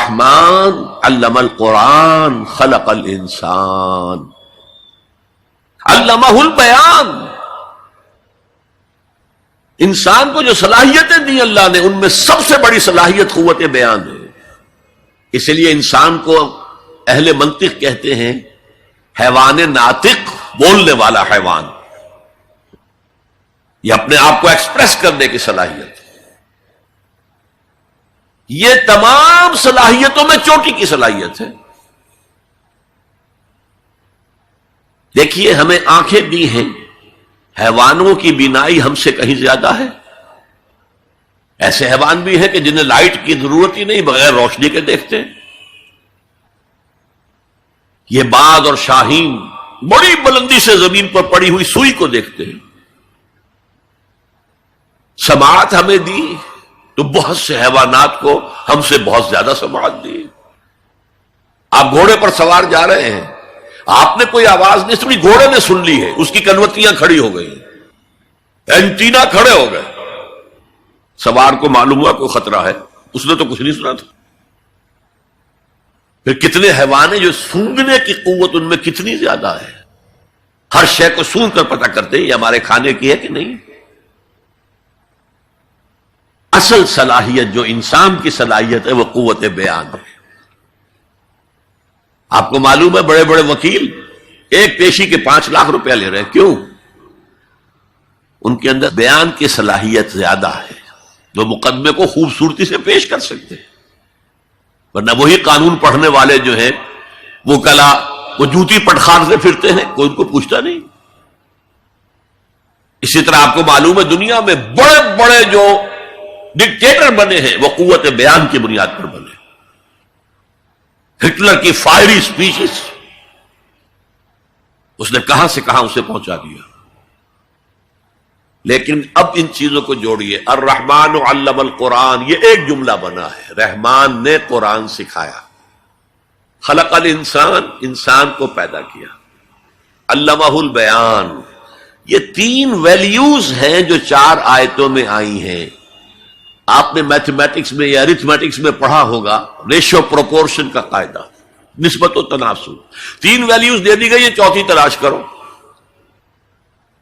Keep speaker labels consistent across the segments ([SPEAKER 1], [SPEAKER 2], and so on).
[SPEAKER 1] الرحمن علم القرآن خلق الانسان علمہ البیان. انسان کو جو صلاحیتیں دی اللہ نے، ان میں سب سے بڑی صلاحیت قوت بیان ہے. اس لیے انسان کو اہل منطق کہتے ہیں حیوان ناطق، بولنے والا حیوان. یہ اپنے آپ کو ایکسپریس کرنے کی صلاحیت. یہ تمام صلاحیتوں میں چوٹی کی صلاحیت ہے. دیکھیے ہمیں آنکھیں دی ہیں، حیوانوں کی بینائی ہم سے کہیں زیادہ ہے. ایسے حیوان بھی ہیں کہ جنہیں لائٹ کی ضرورت ہی نہیں، بغیر روشنی کے دیکھتے ہیں. یہ باز اور شاہین بڑی بلندی سے زمین پر پڑی ہوئی سوئی کو دیکھتے ہیں. سماعت ہمیں دی تو بہت سے حیوانات کو ہم سے بہت زیادہ سماعت دی. آپ گھوڑے پر سوار جا رہے ہیں، آپ نے کوئی آواز نہیں سنی، گھوڑے نے سن لی ہے، اس کی کنوتیاں کھڑی ہو گئی، اینٹینا کھڑے ہو گئے. سوار کو معلوم ہوا کوئی خطرہ ہے، اس نے تو کچھ نہیں سنا تھا. پھر کتنے حیوان ہیں جو سونگنے کی قوت ان میں کتنی زیادہ ہے، ہر شے کو سونگ کر پتہ کرتے ہیں یہ ہمارے کھانے کی ہے کہ نہیں. اصل صلاحیت جو انسان کی صلاحیت ہے وہ قوت بیان ہے. آپ کو معلوم ہے بڑے بڑے وکیل ایک پیشی کے 5 لاکھ روپیہ لے رہے ہیں. کیوں؟ ان کے اندر بیان کی صلاحیت زیادہ ہے، جو مقدمے کو خوبصورتی سے پیش کر سکتے ہیں. ورنہ وہی قانون پڑھنے والے جو ہیں وہ کلا وہ جوتی پٹخارتے پھرتے ہیں، کوئی ان کو پوچھتا نہیں. اسی طرح آپ کو معلوم ہے دنیا میں بڑے بڑے جو ڈکٹیٹر بنے ہیں وہ قوت بیان کی بنیاد پر بنے. ہٹلر کی فائری سپیچز اس نے کہاں سے کہاں اسے پہنچا دیا. لیکن اب ان چیزوں کو جوڑیے، الرحمن علم القرآن، یہ ایک جملہ بنا ہے. رحمان نے قرآن سکھایا، خلق الانسان، انسان کو پیدا کیا، علمہ البیان. یہ 3 ویلیوز ہیں جو 4 آیتوں میں آئی ہیں. آپ نے میتھمیٹکس میں یا ارتھمیٹکس میں پڑھا ہوگا ریشو پروپورشن کا قاعدہ، نسبت و تناسب. 3 ویلیوز دے دی گئی ہیں، چوتھی تلاش کرو.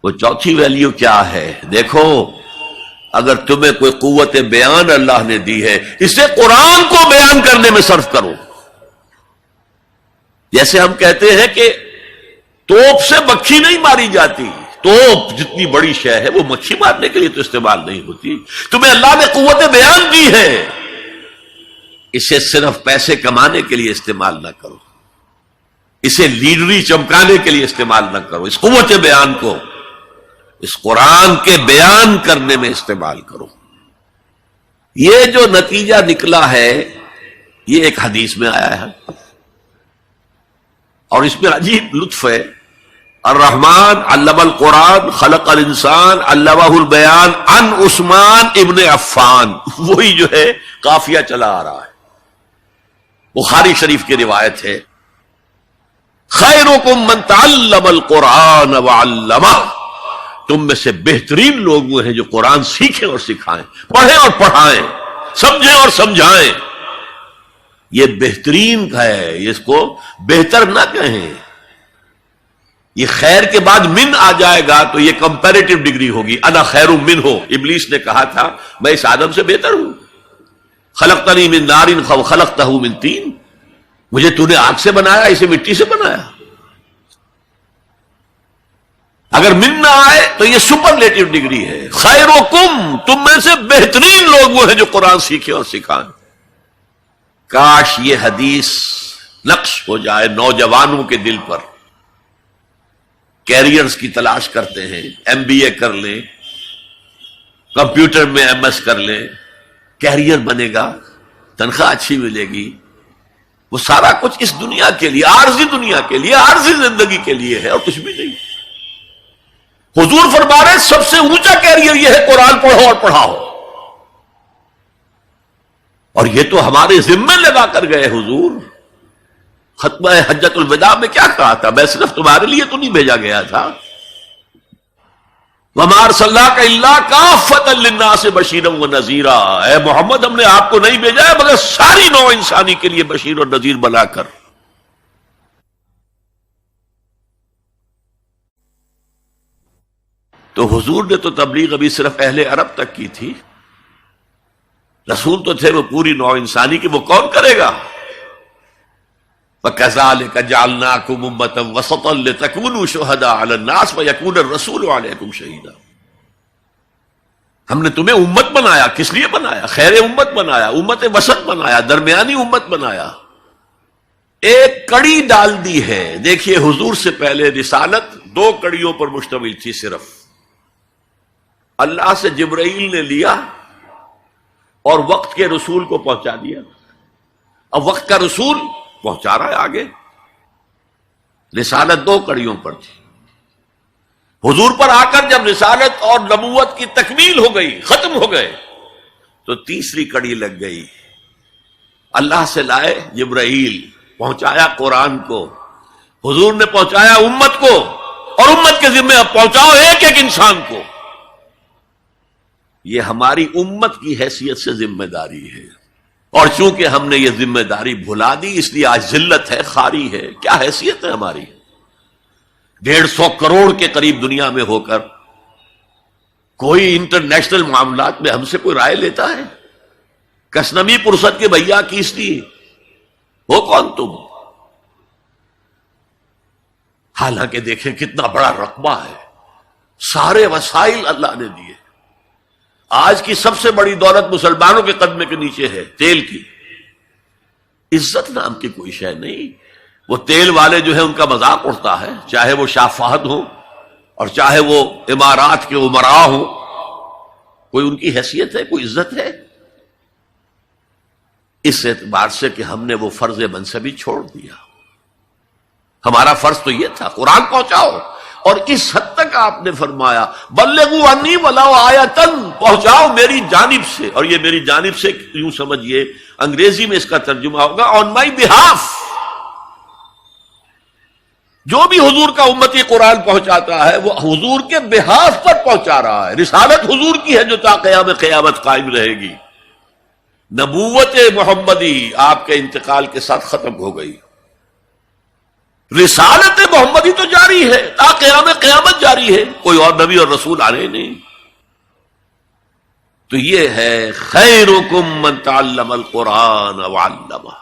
[SPEAKER 1] وہ چوتھی ویلیو کیا ہے؟ دیکھو، اگر تمہیں کوئی قوت بیان اللہ نے دی ہے، اسے قرآن کو بیان کرنے میں صرف کرو. جیسے ہم کہتے ہیں کہ توپ سے مکھی نہیں ماری جاتی، توپ جتنی بڑی شے ہے وہ مکھی مارنے کے لیے تو استعمال نہیں ہوتی. تمہیں اللہ نے قوت بیان دی ہے، اسے صرف پیسے کمانے کے لیے استعمال نہ کرو، اسے لیڈری چمکانے کے لیے استعمال نہ کرو. اس قوت بیان کو اس قرآن کے بیان کرنے میں استعمال کرو. یہ جو نتیجہ نکلا ہے یہ ایک حدیث میں آیا ہے اور اس میں عجیب لطف ہے. الرحمن علم القرآن خلق الانسان علمہ البیان عن عثمان ابن عفان. وہی جو ہے قافیہ چلا آ رہا ہے، بخاری شریف کی روایت ہے، خیرکم من تعلم القرآن وعلمہ. تم میں سے بہترین لوگ وہ ہیں جو قرآن سیکھیں اور سکھائیں، پڑھیں اور پڑھائیں، سمجھیں اور سمجھائیں. یہ بہترین ہے، اس کو بہتر نہ کہیں. یہ خیر کے بعد من آ جائے گا تو یہ کمپیریٹیو ڈگری ہوگی. انا خیر منہ، ابلیس نے کہا تھا میں اس آدم سے بہتر ہوں. خلقتنی من نار وخلقتہ من طین، مجھے تو نے آگ سے بنایا، اسے مٹی سے بنایا. اگر من نہ آئے تو یہ سپرلیٹیو ڈگری ہے. خیرکم، تم میں سے بہترین لوگ وہ ہیں جو قرآن سیکھیں اور سکھائیں. کاش یہ حدیث نقش ہو جائے نوجوانوں کے دل پر. کیریئرز کی تلاش کرتے ہیں، MBA کر لیں، کمپیوٹر میں MS کر لیں، کیریئر بنے گا، تنخواہ اچھی ملے گی. وہ سارا کچھ اس دنیا کے لیے، عارضی دنیا کے لیے، عارضی زندگی کے لیے ہے اور کچھ بھی نہیں. حضور فرما رہے سب سے اونچا کیریئر یہ ہے قرآن پڑھو اور پڑھاؤ. اور یہ تو ہمارے ذمے لگا کر گئے حضور. ختمہ حجت الوداع میں کیا کہا تھا؟ میں صرف تمہارے لیے تو نہیں بھیجا گیا تھا، وَمَا أَرْسَلْنَاكَ إِلَّا كَافَّةً لِلنَّاسِ بَشِيرًا وَنَذِيرًا، اے محمد ہم نے آپ کو نہیں بھیجا ہے مگر ساری نوع انسانی کے لیے بشیر اور نذیر بنا کر۔ تو حضور نے تو تبلیغ ابھی صرف اہل عرب تک کی تھی، رسول تو تھے وہ پوری نوع انسانی کی، وہ کون کرے گا؟ وَكَذَلِكَ جَعَلْنَاكُمْ أُمَّةً وَسَطًا لِتَكُونُوا شُهَدَاءَ عَلَى النَّاسِ وَيَكُونَ الرَّسُولُ عَلَيْكُمْ شَهِيدًا۔ ہم نے تمہیں امت بنایا، کس لیے بنایا؟ خیر امت بنایا، امت وسط بنایا، درمیانی امت بنایا، ایک کڑی ڈال دی ہے۔ دیکھیے حضور سے پہلے رسالت دو کڑیوں پر مشتمل تھی صرف، اللہ سے جبرائیل نے لیا اور وقت کے رسول کو پہنچا دیا، اب وقت کا رسول پہنچا رہا ہے آگے۔ رسالت دو کڑیوں پر تھی، حضور پر آ کر جب رسالت اور نبوت کی تکمیل ہو گئی، ختم ہو گئے، تو تیسری کڑی لگ گئی، اللہ سے لائے جبرائیل، پہنچایا قرآن کو، حضور نے پہنچایا امت کو، اور امت کے ذمہ اب پہنچاؤ ایک ایک انسان کو۔ یہ ہماری امت کی حیثیت سے ذمہ داری ہے، اور چونکہ ہم نے یہ ذمہ داری بھلا دی اس لیے آج ذلت ہے، خاری ہے۔ کیا حیثیت ہے ہماری؟ 150 کروڑ کے قریب دنیا میں ہو کر کوئی انٹرنیشنل معاملات میں ہم سے کوئی رائے لیتا ہے؟ کسنمی پرست کے بھیا کیس دی، وہ کون تم؟ حالانکہ دیکھیں کتنا بڑا رقبہ ہے، سارے وسائل اللہ نے دیے۔ آج کی سب سے بڑی دولت مسلمانوں کے قدمے کے نیچے ہے، تیل کی۔ عزت نام کی کوئی شے نہیں، وہ تیل والے جو ہے ان کا مذاق اڑتا ہے، چاہے وہ شاہ فہد ہو اور چاہے وہ امارات کے امراء ہوں، کوئی ان کی حیثیت ہے، کوئی عزت ہے؟ اس اعتبار سے کہ ہم نے وہ فرض منصبی چھوڑ دیا۔ ہمارا فرض تو یہ تھا قرآن پہنچاؤ، اور اس حد تک آپ نے فرمایا بلغوا عنی ولو آیۃ، پہنچاؤ میری جانب سے، اور یہ میری جانب سے یوں سمجھیے انگریزی میں اس کا ترجمہ ہوگا آن مائی بہاف۔ جو بھی حضور کا امتی قرآن پہنچاتا ہے وہ حضور کے بہاف پر پہنچا رہا ہے، رسالت حضور کی ہے جو تا قیام قیامت قائم رہے گی۔ نبوت محمدی آپ کے انتقال کے ساتھ ختم ہو گئی، رسالت محمدی تو جاری ہے، تا قیام قیامت جاری ہے، کوئی اور نبی اور رسول آ رہے نہیں۔ تو یہ ہے خیرکم من تعلم القرآن وعلمہ۔